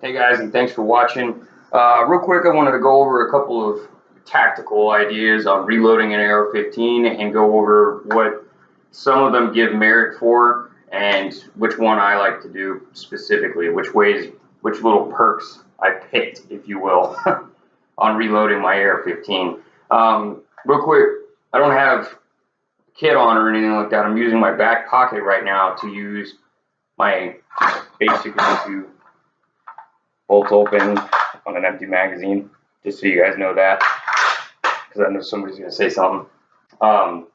Hey guys, and thanks for watching. Real quick, I wanted to go over a couple of tactical ideas on reloading an AR-15 and go over what some of them give merit for and which one I like to do specifically, which little perks I picked, if you will, on reloading my AR-15. Real quick, I don't have a kit on or anything like that. I'm using my back pocket right now to use my basically to bolt open on an empty magazine, just so you guys know that, because I know somebody's going to say something. The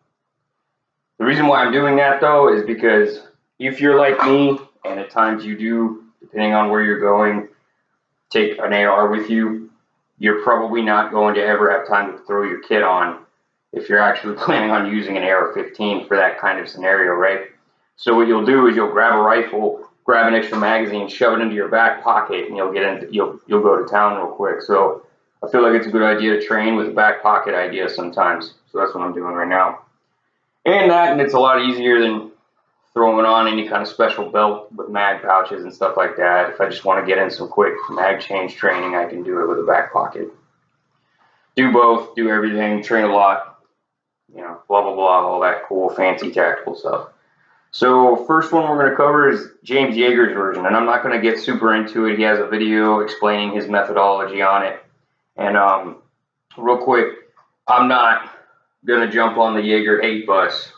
reason why I'm doing that, though, is because if you're like me, and at times you do, depending on where you're going, take an AR with you, you're probably not going to ever have time to throw your kit on if you're actually planning on using an AR-15 for that kind of scenario, right? So what you'll do is you'll grab a rifle, grab an extra magazine, shove it into your back pocket, and you'll go to town real quick. So I feel like it's a good idea to train with a back pocket idea sometimes. So that's what I'm doing right now. And it's a lot easier than throwing on any kind of special belt with mag pouches and stuff like that. If I just want to get in some quick mag change training, I can do it with a back pocket. Do both, do everything, train a lot, blah, blah, blah, all that cool, fancy, tactical stuff. So first one we're going to cover is James Yeager's version, and I'm not going to get super into it. He has a video explaining his methodology on it. And real quick, I'm not going to jump on the Yeager hate bus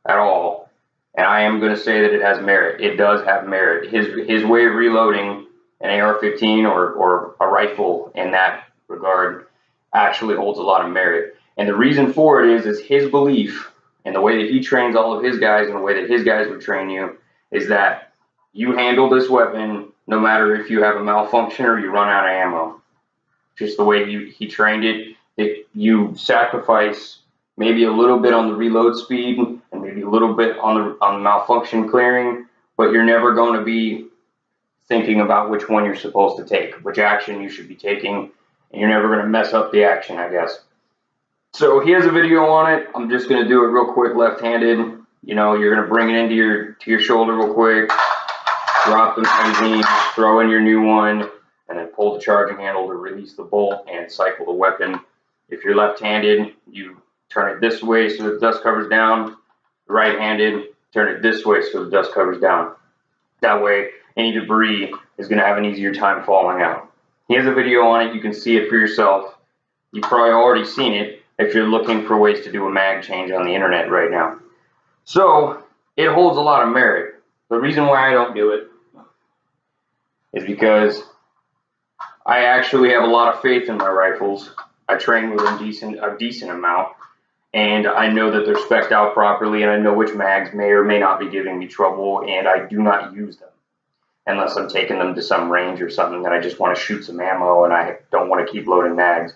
at all. And I am going to say that it has merit. It does have merit. His way of reloading an AR-15 or a rifle in that regard actually holds a lot of merit. And the reason for it is his belief, and the way that he trains all of his guys and the way that his guys would train you, is that you handle this weapon no matter if you have a malfunction or you run out of ammo. Just the way he trained it, you sacrifice maybe a little bit on the reload speed and maybe a little bit on the malfunction clearing, but you're never going to be thinking about which one you're supposed to take, which action you should be taking, and you're never going to mess up the action, I guess. So he has a video on it. I'm just going to do it real quick left-handed. You're going to bring it into your shoulder real quick, drop the magazine, throw in your new one, and then pull the charging handle to release the bolt and cycle the weapon. If you're left-handed, you turn it this way so the dust covers down. Right-handed, turn it this way so the dust covers down. That way, any debris is going to have an easier time falling out. He has a video on it. You can see it for yourself. You've probably already seen it if you're looking for ways to do a mag change on the internet right now. So it holds a lot of merit. The reason why I don't do it is because I actually have a lot of faith in my rifles. I train with a decent amount, and I know that they're spec'd out properly, and I know which mags may or may not be giving me trouble, and I do not use them unless I'm taking them to some range or something that I just want to shoot some ammo and I don't want to keep loading mags.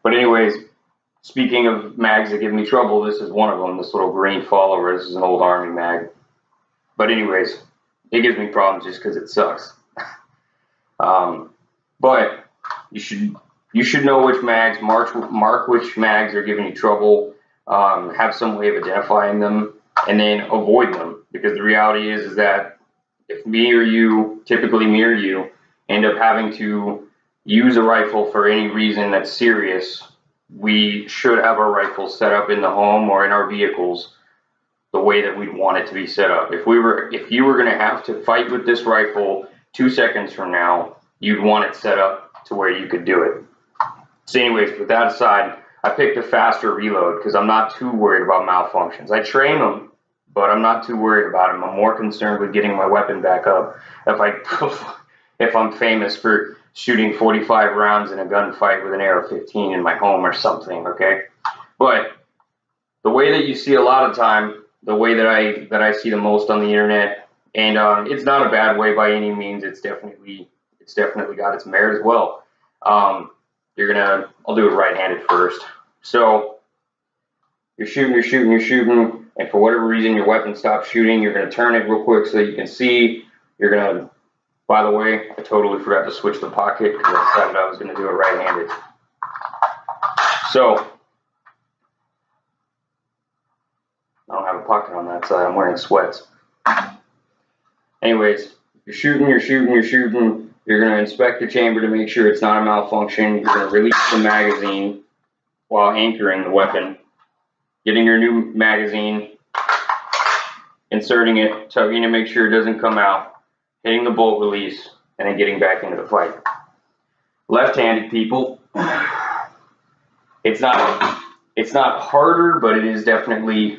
But anyways, speaking of mags that give me trouble, this is one of them, this little green follower. This is an old Army mag. But anyways, it gives me problems just because it sucks. But you should know which mags, mark which mags are giving you trouble, have some way of identifying them, and then avoid them. Because the reality is that if typically me or you, end up having to use a rifle for any reason that's serious, we should have our rifles set up in the home or in our vehicles the way that we'd want it to be set up. If you were going to have to fight with this rifle 2 seconds from now, you'd want it set up to where you could do it. So anyways, with that aside, I picked a faster reload because I'm not too worried about malfunctions. I train them, but I'm not too worried about them. I'm more concerned with getting my weapon back up. If I'm famous for shooting 45 rounds in a gunfight with an AR-15 in my home or something, okay? But the way that you see a lot of time, the way that I see the most on the internet, and it's not a bad way by any means. It's definitely got its merit as well. I'll do it right-handed first. So you're shooting, and for whatever reason your weapon stops shooting. You're going to turn it real quick so that you can see. You're going to, by the way, I totally forgot to switch the pocket because I decided I was going to do it right-handed. So I don't have a pocket on that side. I'm wearing sweats. Anyways, you're shooting. You're going to inspect the chamber to make sure it's not a malfunction. You're going to release the magazine while anchoring the weapon, getting your new magazine, inserting it, tugging to make sure it doesn't come out, hitting the bolt release, and then getting back into the fight. Left-handed people, it's not harder, but it is definitely,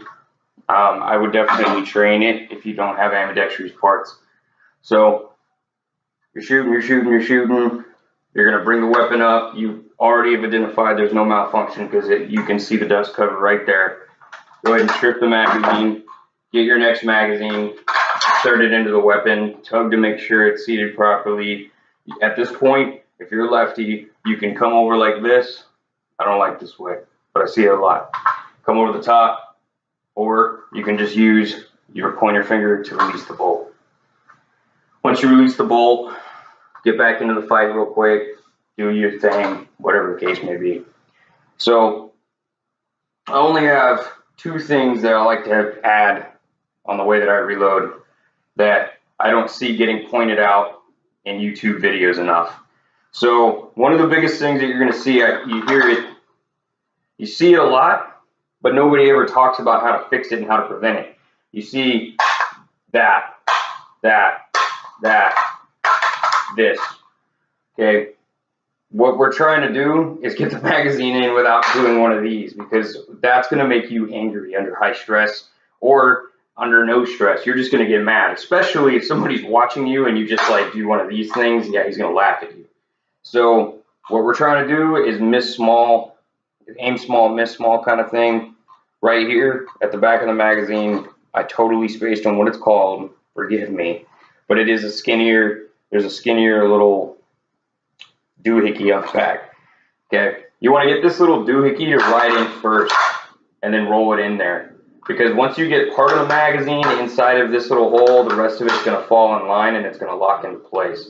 I would definitely train it if you don't have ambidextrous parts. So you're shooting, you're going to bring the weapon up. You already have identified there's no malfunction because you can see the dust cover right there. Go ahead and strip the magazine, get your next magazine, insert it into the weapon, tug to make sure it's seated properly. At this point, if you're a lefty, you can come over like this. I don't like this way, but I see it a lot. Come over the top, or you can just use your pointer finger to release the bolt. Once you release the bolt, get back into the fight real quick, do your thing, whatever the case may be. So I only have two things that I like to add on the way that I reload that I don't see getting pointed out in YouTube videos enough. So one of the biggest things that you're going to see, you hear it, you see it a lot, but nobody ever talks about how to fix it and how to prevent it. You see that, this. Okay, what we're trying to do is get the magazine in without doing one of these, because that's going to make you angry under high stress or under no stress. You're just going to get mad, especially if somebody's watching you and you just like do one of these things. Yeah, he's going to laugh at you. So what we're trying to do is miss small, aim small, miss small kind of thing. Right here at the back of the magazine, I totally spaced on what it's called, forgive me, but it is a skinnier, there's a skinnier little doohickey up back. Okay, you want to get this little doohickey to ride in first and then roll it in there, because once you get part of the magazine inside of this little hole, the rest of it's going to fall in line and it's going to lock into place.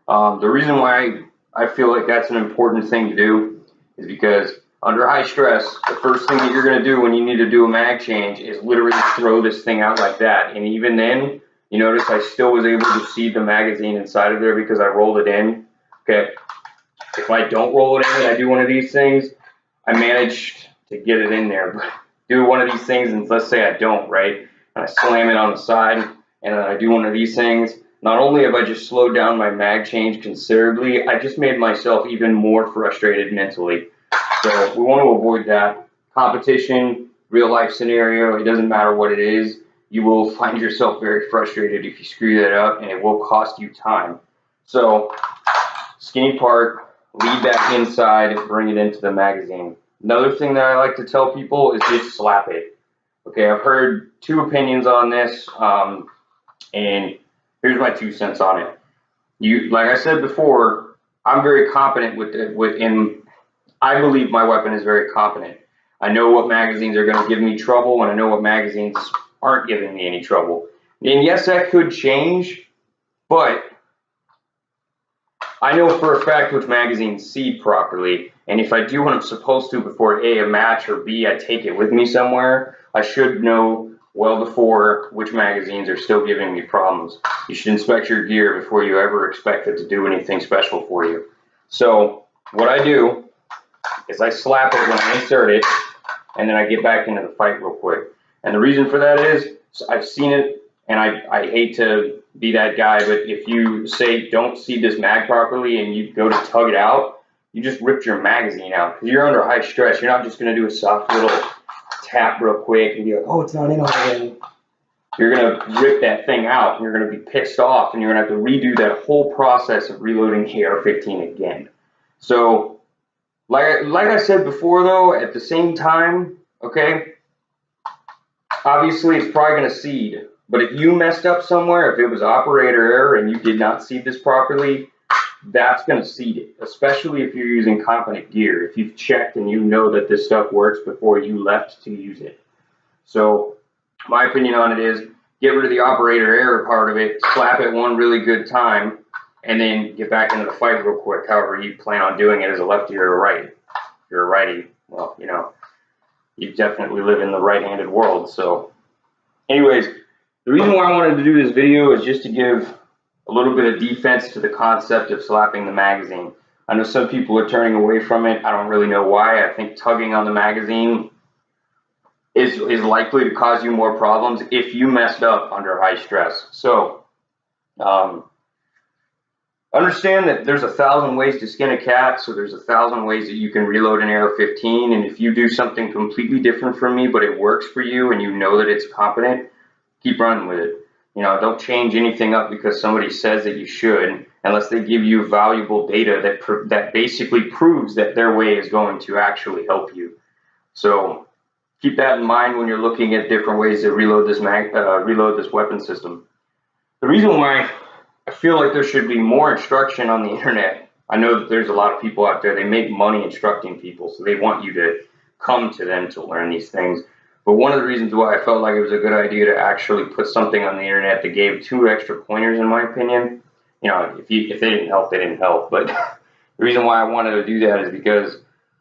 The reason why I feel like that's an important thing to do is because under high stress, the first thing that you're going to do when you need to do a mag change is literally throw this thing out like that. And even then, you notice I still was able to see the magazine inside of there because I rolled it in. Okay, if I don't roll it in and I do one of these things, I managed to get it in there. But do one of these things, and let's say I don't, right? And I slam it on the side, and then I do one of these things. Not only have I just slowed down my mag change considerably, I just made myself even more frustrated mentally. So we want to avoid that. Competition, real life scenario, it doesn't matter what it is, you will find yourself very frustrated if you screw that up, and it will cost you time. So skinny part, lead that inside, bring it into the magazine. Another thing that I like to tell people is just slap it. Okay, I've heard two opinions on this, and here's my 2 cents on it. Like I said before, I'm very competent I believe my weapon is very competent. I know what magazines are going to give me trouble, and I know what magazines aren't giving me any trouble. And yes, that could change, but I know for a fact which magazines seed properly, and if I do what I'm supposed to before A, a match, or B, I take it with me somewhere, I should know well before which magazines are still giving me problems. You should inspect your gear before you ever expect it to do anything special for you. So what I do is I slap it when I insert it, and then I get back into the fight real quick. And the reason for that is I've seen it, and I hate to be that guy, but if you say don't see this mag properly and you go to tug it out, you just ripped your magazine out because you're under high stress. You're not just going to do a soft little tap real quick and be like, oh, it's not in already. You're going to rip that thing out, and you're going to be pissed off, and you're going to have to redo that whole process of reloading AR15 again. So like I said before, though, at the same time, okay, obviously it's probably going to seed. But if you messed up somewhere, if it was operator error and you did not seed this properly, that's going to seed it, especially if you're using competent gear. If you've checked and you know that this stuff works before you left to use it. So my opinion on it is get rid of the operator error part of it, slap it one really good time, and then get back into the fight real quick, however you plan on doing it as a lefty or a righty. If you're a righty, well, you know, you definitely live in the right-handed world. So anyways, the reason why I wanted to do this video is just to give a little bit of defense to the concept of slapping the magazine. I know some people are turning away from it. I don't really know why. I think tugging on the magazine is likely to cause you more problems if you messed up under high stress. So um, understand that there's 1,000 ways to skin a cat, so there's 1,000 ways that you can reload an AR-15, and if you do something completely different from me, but it works for you and you know that it's competent, keep running with it. You know, don't change anything up because somebody says that you should, unless they give you valuable data that basically proves that their way is going to actually help you. So keep that in mind when you're looking at different ways to reload this weapon system. The reason why I feel like there should be more instruction on the internet. I know that there's a lot of people out there, they make money instructing people, so they want you to come to them to learn these things. But one of the reasons why I felt like it was a good idea to actually put something on the internet that gave 2 extra pointers, in my opinion, you know, if they didn't help, they didn't help. But the reason why I wanted to do that is because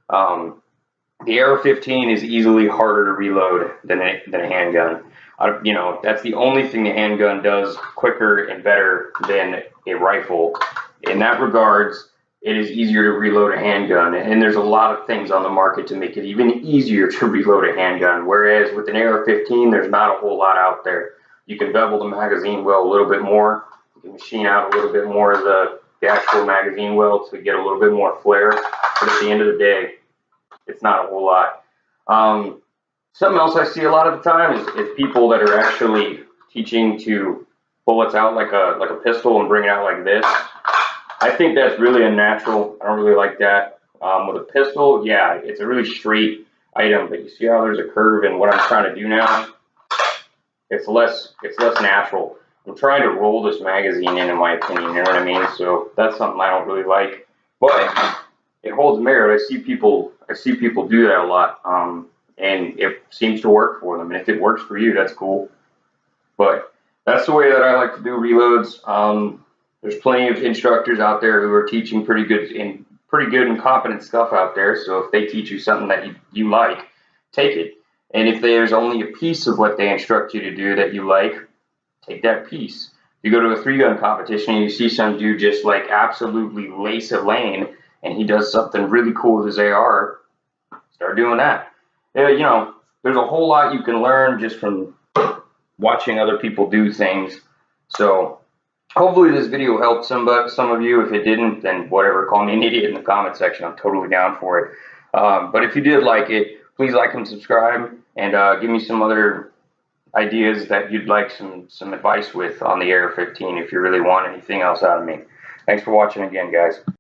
the AR-15 is easily harder to reload than a handgun. You know, that's the only thing the handgun does quicker and better than a rifle. In that regards, it is easier to reload a handgun, and there's a lot of things on the market to make it even easier to reload a handgun. Whereas with an AR-15, there's not a whole lot out there. You can bevel the magazine well a little bit more. You can machine out a little bit more of the actual magazine well to get a little bit more flare. But at the end of the day, it's not a whole lot. Something else I see a lot of the time is people that are actually teaching to pull it out like a pistol and bring it out like this. I think that's really unnatural. I don't really like that. With a pistol, yeah, it's a really straight item, but you see how there's a curve, and what I'm trying to do now, it's less natural. I'm trying to roll this magazine in my opinion, you know what I mean? So that's something I don't really like. But it holds merit. I see people do that a lot, and it seems to work for them. And if it works for you, that's cool. But that's the way that I like to do reloads. There's plenty of instructors out there who are teaching pretty good and competent stuff out there. So if they teach you something that you like, take it. And if there's only a piece of what they instruct you to do that you like, take that piece. You go to a 3-gun competition and you see some dude just like absolutely lace a lane, and he does something really cool with his AR, start doing that. Yeah, you know, there's a whole lot you can learn just from watching other people do things. So hopefully this video helped some of you. If it didn't, then whatever, call me an idiot in the comment section. I'm totally down for it. But if you did like it, please like and subscribe, and give me some other ideas that you'd like some advice with on the AR-15 if you really want anything else out of me. Thanks for watching again, guys.